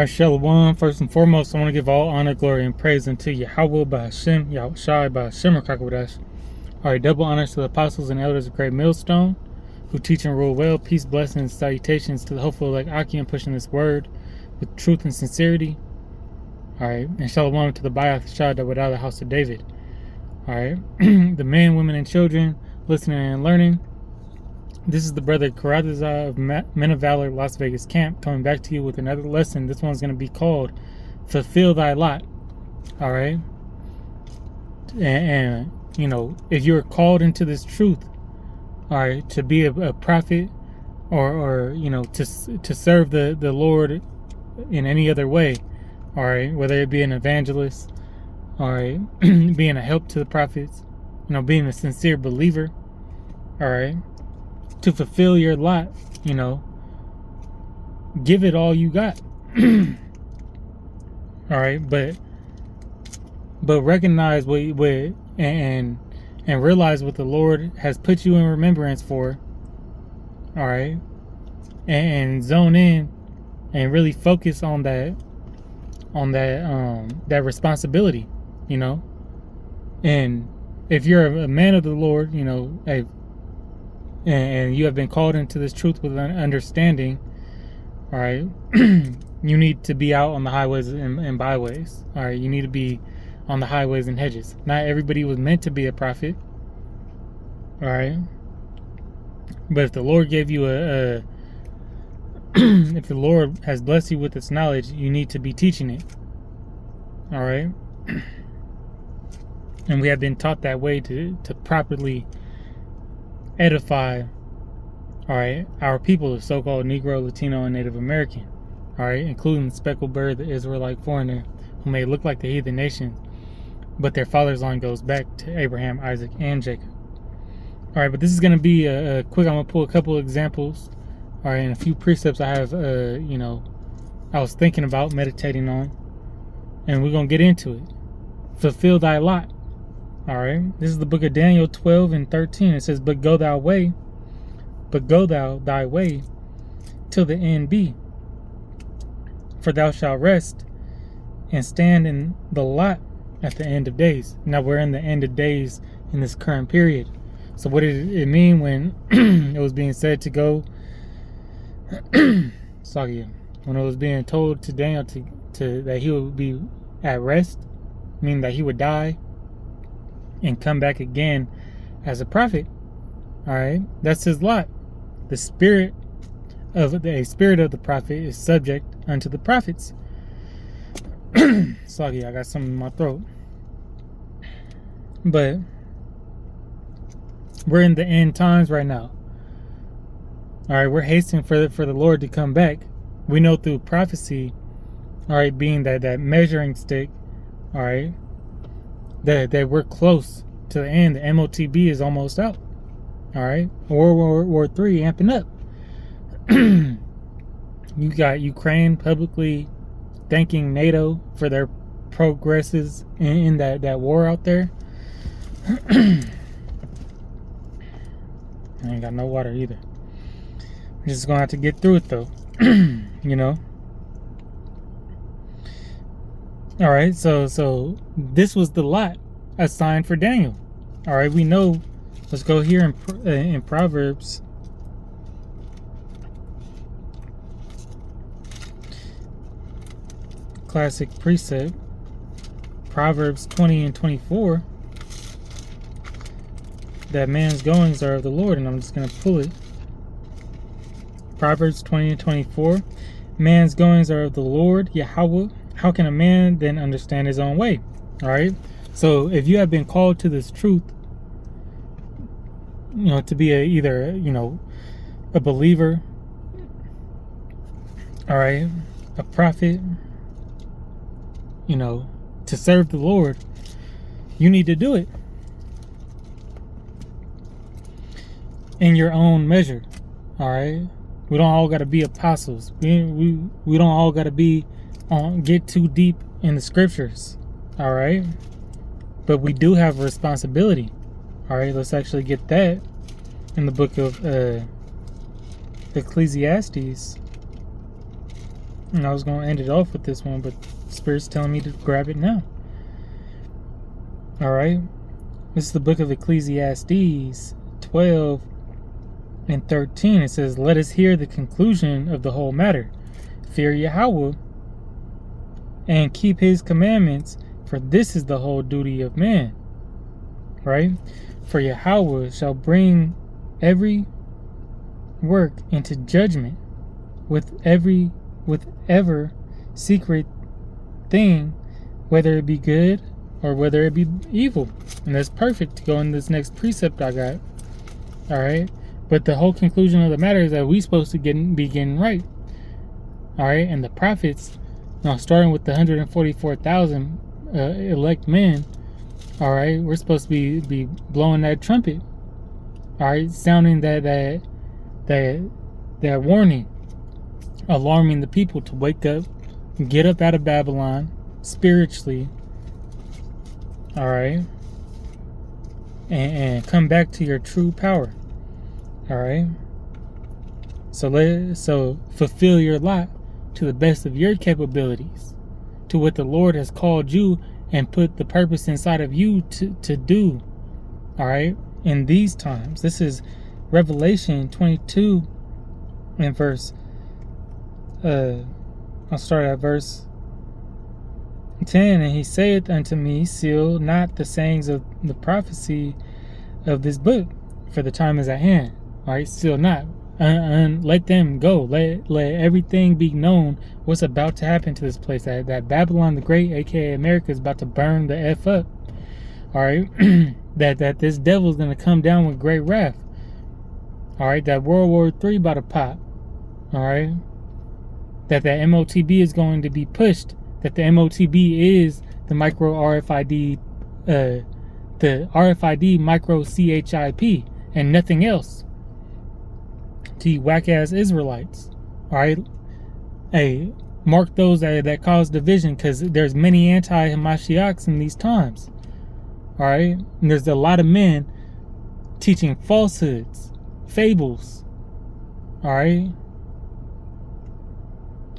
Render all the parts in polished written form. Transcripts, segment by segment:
Shalom. First and foremost, I want to give all honor, glory, and praise unto Yahweh by Hashem, Yahushai by Hashem Rakakwadash. Alright, double honors to the apostles and elders of Great Millstone, who teach and rule well. Peace, blessings, salutations to the hopeful like Akim pushing this word with truth and sincerity. Alright, and shalom to the Bayath Shah that without the house of David. Alright, the men, women, and children listening and learning. This is the brother Karadazar of Men of Valor Las Vegas Camp coming back to you with another lesson. This one's going to be called Fulfill Thy Lot. All right. And you know, if you're called into this truth, all right, to be a prophet or you know, to serve the Lord in any other way, all right, whether it be an evangelist, all right, being a help to the prophets, you know, being a sincere believer, all right, to fulfill your lot, you know, give it all you got. All right, but recognize what and realize what the Lord has put you in remembrance for. All right, and zone in and really focus on that that responsibility, you know. And if you're a man of the Lord, you know, and you have been called into this truth with understanding, all right, you need to be out on the highways and byways. All right, you need to be on the highways and hedges. Not everybody was meant to be a prophet. All right, but if the Lord gave you if the Lord has blessed you with this knowledge, you need to be teaching it. All right, and we have been taught that way to properly edify, all right, our people, the so-called Negro, Latino, and Native American, all right, including the speckled bird, the Israelite foreigner, who may look like the heathen nation, but their father's line goes back to Abraham, Isaac, and Jacob. All right, but this is going to be a quick. I'm going to pull a couple of examples, all right, and a few precepts I have, you know, I was thinking about, meditating on, and we're going to get into it. Fulfill thy lot. All right, this is the book of Daniel 12:13. It says, but go thou thy way till the end be, for thou shalt rest and stand in the lot at the end of days. Now we're in the end of days in this current period. So what did it mean when it was being said to go Sagia, when it was being told to Daniel to that he would be at rest, meaning that he would die and come back again as a prophet? All right, that's his lot. The spirit of the prophet is subject unto the prophets. Sorry, I got something in my throat. But we're in the end times right now. All right, we're hastening for the Lord to come back. We know through prophecy, all right, being that measuring stick, all right, that we're close to the end. The MOTB is almost out. All right, World War III amping up. You got Ukraine publicly thanking NATO for their progresses in that war out there. I ain't got no water either. We're just gonna have to get through it though. You know. All right, so this was the lot assigned for Daniel. All right, we know. Let's go here in Proverbs. Classic precept. Proverbs 20:24. That man's goings are of the Lord, and I'm just going to pull it. Proverbs 20:24. Man's goings are of the Lord, Yahweh. How can a man then understand his own way? All right. So if you have been called to this truth, you know, to be either, you know, a believer, all right, a prophet, you know, to serve the Lord, you need to do it in your own measure. All right, we don't all got to be apostles. We don't all got to be get too deep in the scriptures. All right, but we do have a responsibility. All right, let's actually get that in the book of Ecclesiastes. And I was going to end it off with this one, but Spirit's telling me to grab it now. All right. This is the book of Ecclesiastes 12 and 13. It says, "Let us hear the conclusion of the whole matter. Fear Yahweh and keep his commandments, for this is the whole duty of man." Right? "For Yahweh shall bring every work into judgment with ever secret thing, whether it be good or whether it be evil." And that's perfect to go in this next precept I got. All right. But the whole conclusion of the matter is that we're supposed to be getting right. All right. And the prophets, now starting with the 144,000 elect men, all right, we're supposed to be blowing that trumpet. All right. Sounding that warning, alarming the people to wake up, get up out of Babylon spiritually, all right, and come back to your true power, all right. So fulfill your lot to the best of your capabilities, to what the Lord has called you and put the purpose inside of you to do, all right, in these times. This is Revelation 22 and verse I'll start at verse 10. "And he saith unto me, Seal not the sayings of the prophecy of this book, for the time is at hand." All right, seal not. Let them go. Let everything be known what's about to happen to this place. That Babylon the Great, aka America, is about to burn the F up. All right, that this devil's gonna come down with great wrath. All right, that World War III about to pop. All right, that MOTB is going to be pushed. That the MOTB is the micro RFID, the RFID micro CHIP, and nothing else. To you whack ass Israelites, all right. Hey, mark those that cause division, because there's many anti-Hamashiachs in these times. All right, and there's a lot of men teaching falsehoods, fables. All right,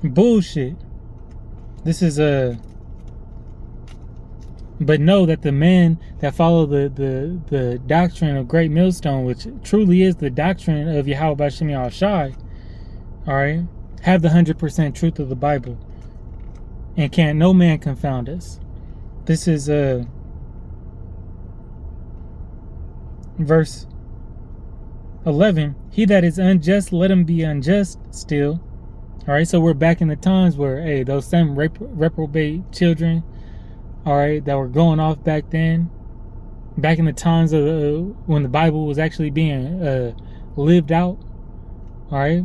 bullshit. This is but know that the men that follow the doctrine of Great Millstone, which truly is the doctrine of Yahweh B'Shem Yahushai, all right, have the 100% truth of the Bible, and can't no man confound us. This is verse 11. "He that is unjust, let him be unjust still." All right, so we're back in the times where, hey, those same reprobate children, all right, that were going off back then, back in the times of when the Bible was actually being lived out. All right,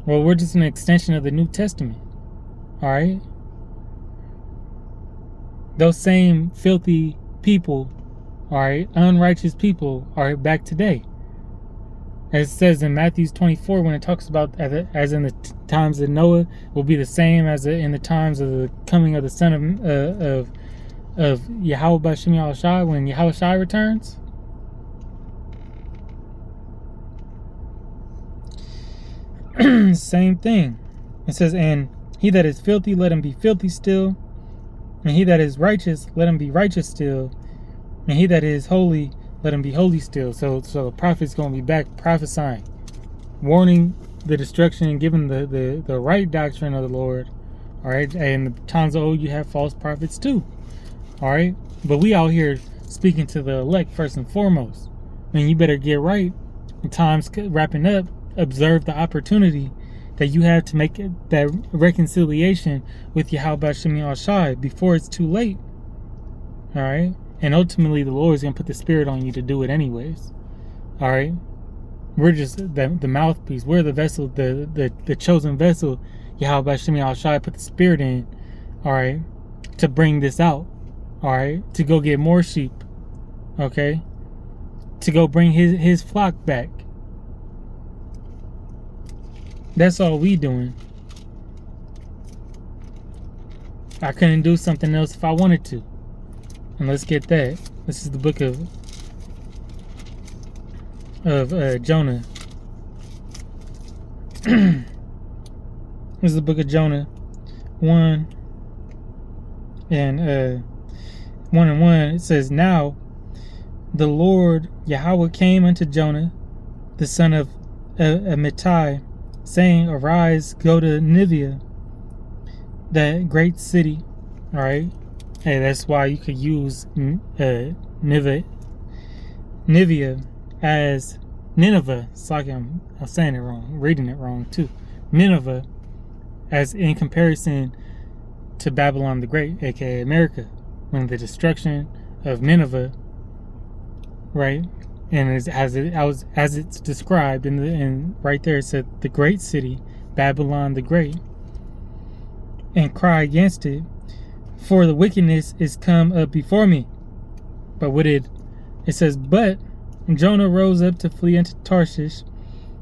well, we're just an extension of the New Testament. All right, those same filthy people, all right, unrighteous people, are back today. As it says in Matthew 24, when it talks about as in the times of Noah, will be the same as in the times of the coming of the Son of Yahweh B'Shem Yahushai, when Yahushai returns. Same thing. It says, "And he that is filthy, let him be filthy still. And he that is righteous, let him be righteous still. And he that is holy, let him be holy still." So the prophet's going to be back prophesying, warning the destruction, and giving the right doctrine of the Lord. All right, and in the times of old, you have false prophets too. All right, but we out here speaking to the elect first and foremost. I mean, you better get right. In times wrapping up, observe the opportunity that you have to make that reconciliation with Yahweh B'Shem Yahushai before it's too late. All right. And ultimately, the Lord is going to put the Spirit on you to do it anyways. All right? We're just the mouthpiece. We're the vessel, the chosen vessel. Yahweh B'Shem Yahushai put the Spirit in, all right, to bring this out, all right, to go get more sheep, okay, to go bring his flock back. That's all we doing. I couldn't do something else if I wanted to. And let's get that. This is the book of Jonah. This is the book of Jonah, 1 and 1 and 1, it says, "Now the Lord Yahweh came unto Jonah, the son of Amittai, saying, Arise, go to Nineveh, that great city." All right. Hey, that's why you could use Nineveh as Nineveh. It's like I'm saying it wrong, reading it wrong too. Nineveh, as in comparison to Babylon the Great, aka America, when the destruction of Nineveh, right? And as it's described in right there, it said the great city, Babylon the Great, and cry against it, for the wickedness is come up before me. But what it says, but Jonah rose up to flee into Tarshish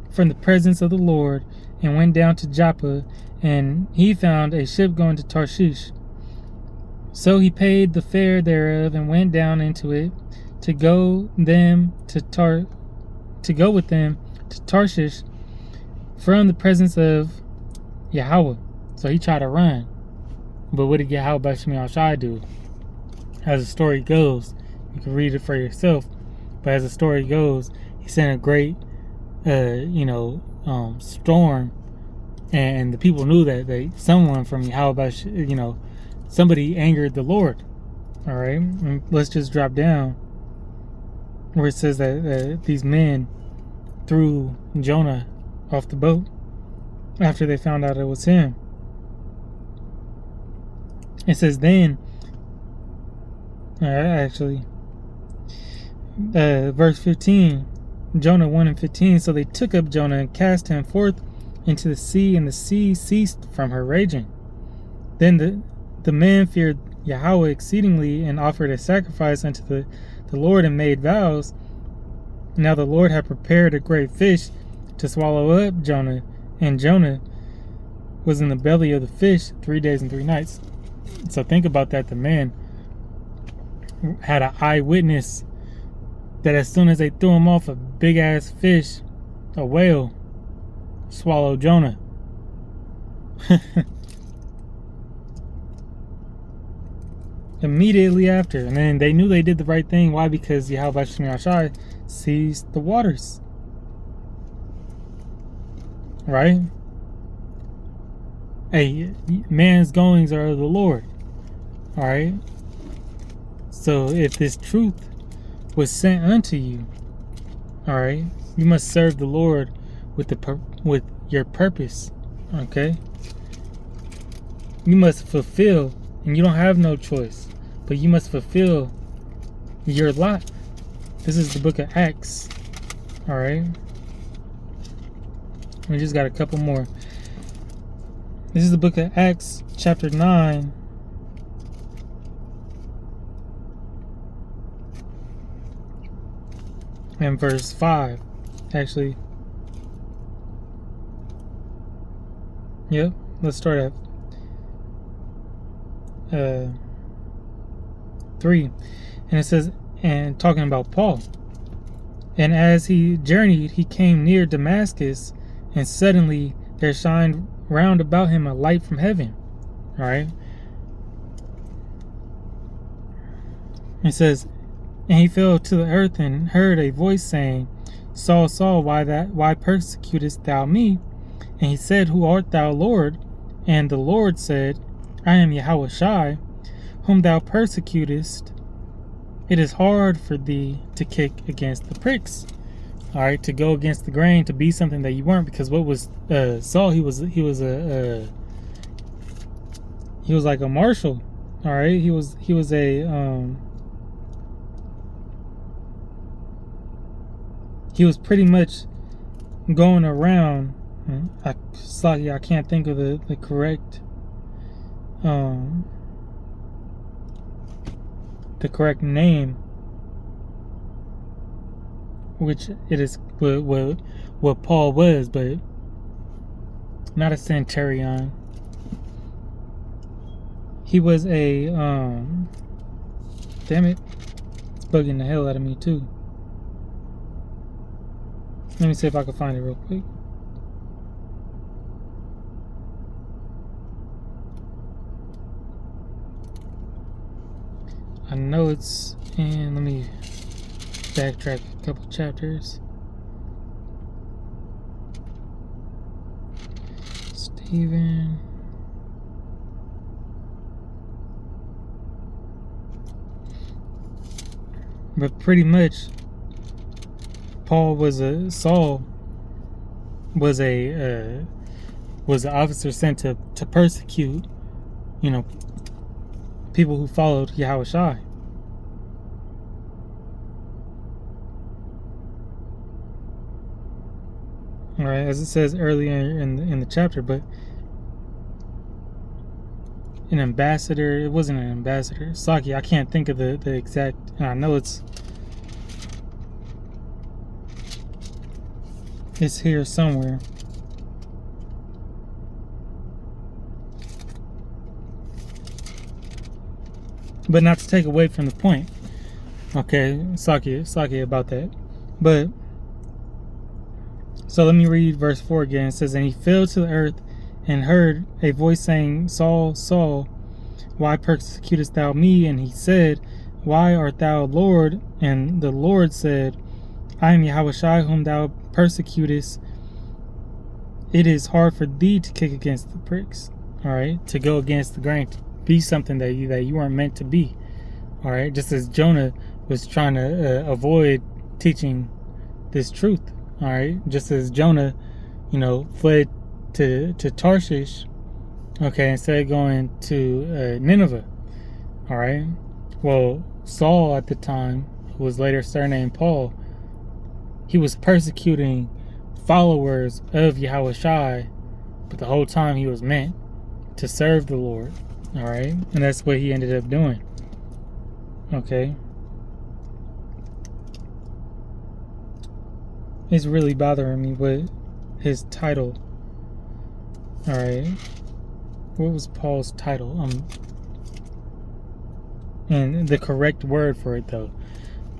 from the presence of the Lord, and went down to Joppa, and he found a ship going to Tarshish. So he paid the fare thereof, and went down into it to go with them to Tarshish from the presence of Yahweh. So he tried to run. But what did Yahweh Bashmi Shai do? As the story goes, you can read it for yourself. But as the story goes, he sent a great storm, and the people knew that someone from Yahweh, somebody angered the Lord. All right, and let's just drop down where it says that these men threw Jonah off the boat after they found out it was him. It says then, verse 15, Jonah 1 and 15. So they took up Jonah and cast him forth into the sea, and the sea ceased from her raging. Then the men feared Yahweh exceedingly, and offered a sacrifice unto the Lord, and made vows. Now the Lord had prepared a great fish to swallow up Jonah, and Jonah was in the belly of the fish 3 days and 3 nights. So think about that. The man had an eyewitness that as soon as they threw him off a big ass fish, a whale, swallowed Jonah. Immediately after. And then they knew they did the right thing. Why? Because Yahweh Shai sees the waters. Right? Hey, man's goings are of the Lord. Alright? So if this truth was sent unto you, alright, you must serve the Lord with your purpose. Okay? You must fulfill, and you don't have no choice, but you must fulfill your lot. This is the book of Acts. Alright? We just got a couple more. This is the book of Acts, chapter 9. And verse 5. Actually. Yep. Let's start at 3. And it says, and talking about Paul. And as he journeyed, he came near Damascus, and suddenly there shined round about him a light from heaven. Alright. It says, and he fell to the earth, and heard a voice saying, Saul, Saul, why persecutest thou me? And he said, Who art thou, Lord? And the Lord said, I am Yahweh Shai, whom thou persecutest. It is hard for thee to kick against the pricks. All right, to go against the grain, to be something that you weren't. Because what was Saul? He was like a marshal. All right, he was pretty much going around. I can't think of the correct name, which it is what Paul was, but not a centurion. He was a damn it, it's bugging the hell out of me too. Let me see if I can find it real quick. I know it's in, let me backtrack a couple chapters. Stephen. But pretty much, Saul was an officer sent to persecute, people who followed Yahushua. All right, as it says earlier in the chapter, but an ambassador. It wasn't an ambassador. Saki, I can't think of the exact. I know it's here somewhere. But not to take away from the point. Okay, Saki about that. But so let me read verse 4 again. It says, "And he fell to the earth and heard a voice saying, Saul, Saul, why persecutest thou me? And he said, Why art thou Lord? And the Lord said, I am Yahushua whom thou persecutest. It is hard for thee to kick against the pricks." All right, to go against the grain, to be something that you weren't meant to be. All right, just as Jonah was trying to avoid teaching this truth. All right, just as Jonah, fled to Tarshish, okay, instead of going to Nineveh. All right, well, Saul at the time, who was later surnamed Paul, he was persecuting followers of Yahushua, but the whole time he was meant to serve the Lord. All right, and that's what he ended up doing. Okay, it's really bothering me with his title. All right, what was Paul's title? And the correct word for it though.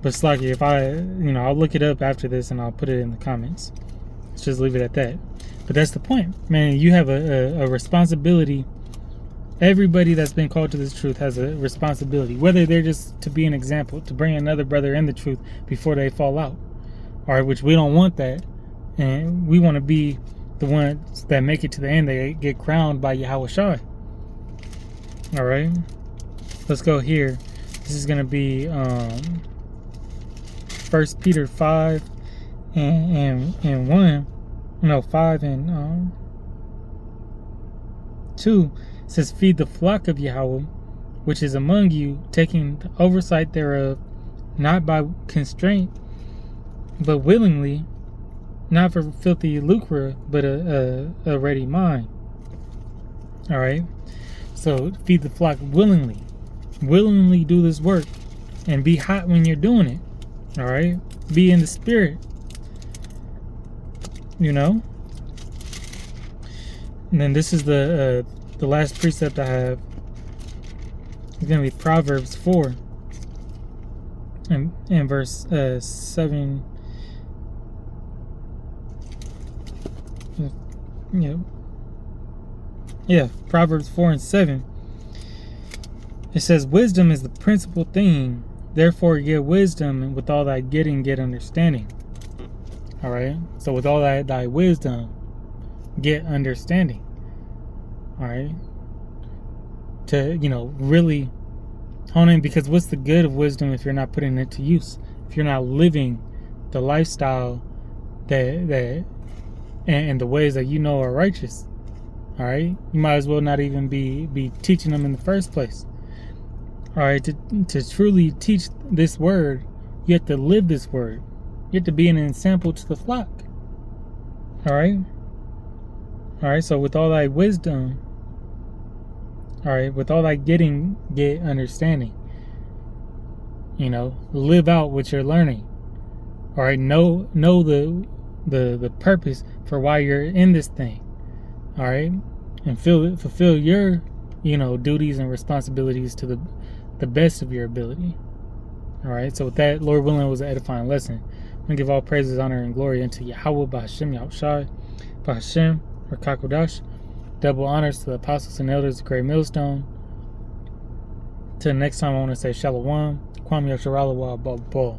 But it's like, if I'll look it up after this and I'll put it in the comments. Let's just leave it at that. But that's the point, man. You have a responsibility. Everybody that's been called to this truth has a responsibility, whether they're just to be an example, to bring another brother in the truth before they fall out. All right, which we don't want that. And we want to be the ones that make it to the end. They get crowned by Yahushua. All right, let's go here. This is going to be 1 Peter 5 and 1. No, 5 and 2. It says, "Feed the flock of Yahweh, which is among you, taking the oversight thereof, not by constraint, but willingly, not for filthy lucre, but a ready mind." All right, so feed the flock willingly do this work, and be hot when you're doing it. All right, be in the spirit, and then this is the last precept I have. It's going to be Proverbs 4 and verse 7. Yeah, Proverbs 4 and 7. It says, "Wisdom is the principal thing, therefore get wisdom, and with all thy getting, get understanding." All right, so with all thy wisdom, get understanding. All right, to really hone in, because what's the good of wisdom if you're not putting it to use? If you're not living the lifestyle that and the ways that are righteous. All right, you might as well not even be teaching them in the first place. All right, to truly teach this word, you have to live this word. You have to be an example to the flock. All right, so with all thy wisdom, all right, with all thy getting, get understanding. Live out what you're learning. All right, know the purpose for why you're in this thing. All right, and fulfill your duties and responsibilities to the best of your ability. All right, so with that, Lord willing, it was an edifying lesson. I'm gonna give all praises, honor, and glory unto Yahweh, B'Hashem, Yahushai, B'Hashem, Rakakodash. Double honors to the apostles and elders of Great Millstone. Till next time, I want to say Shalom, Kwame Yasharala, Baba.